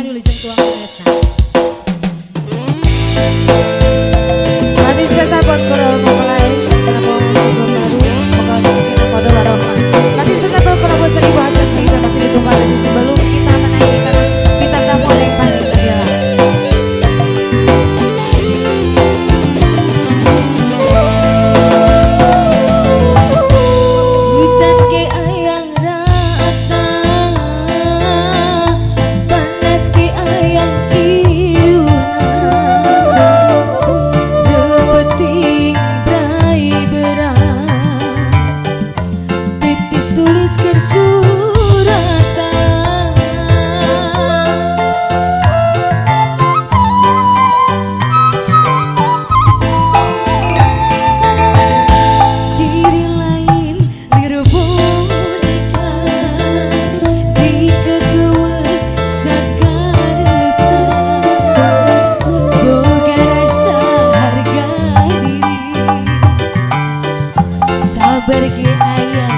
baru lejeng tuang kereta. Masih spesial buat para mempelai, selamat tahun baru, semoga rezeki pada warohman. Masih spesial buat para peserta hajat kita masih ditunggu sih sebelum kita menaiki karena bintang tamu yang paling sedia. Pergi ayah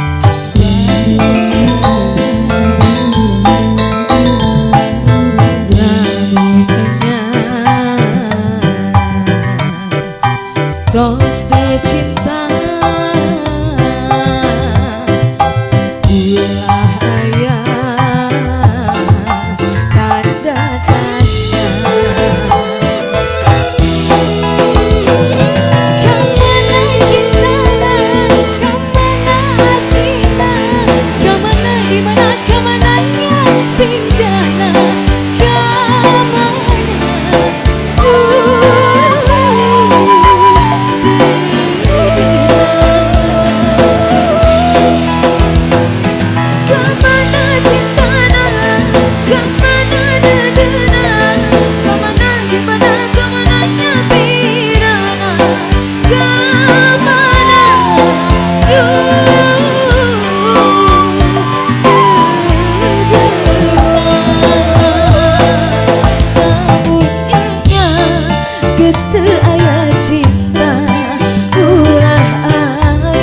tos cinta ulah ayah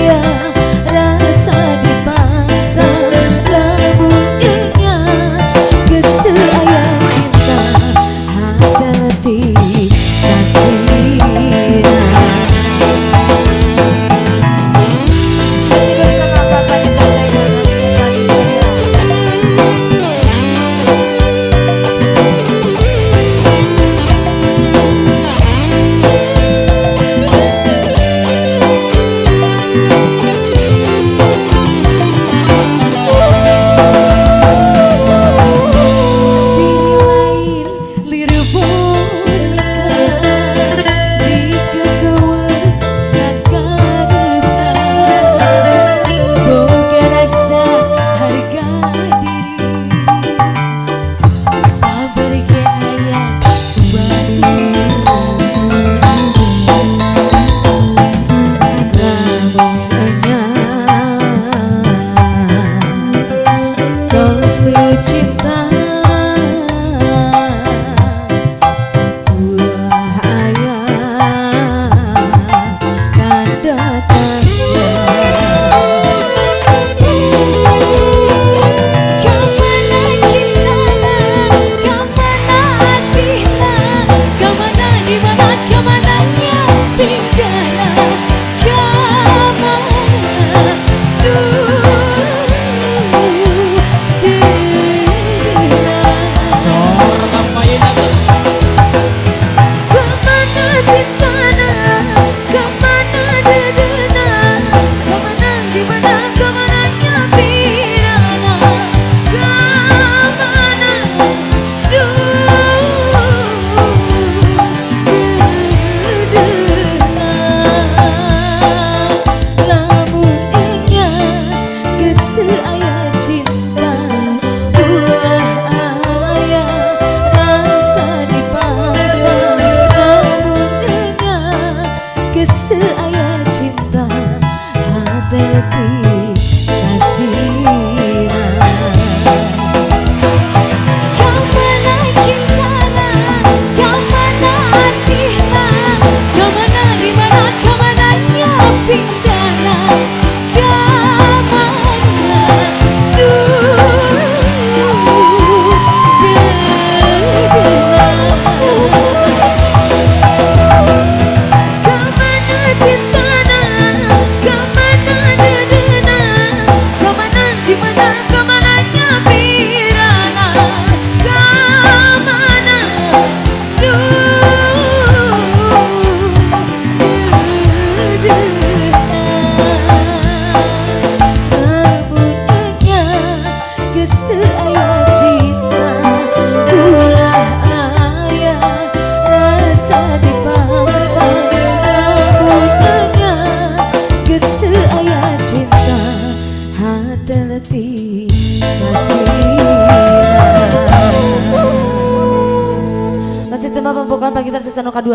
tanda-tanda Bunyinya geus teu aya cinta ulah aya rasa dipaksa. Bunyinya geus teu aya cinta hate letih sasina. Masih tema pembukaan pagi tersisa no kedua.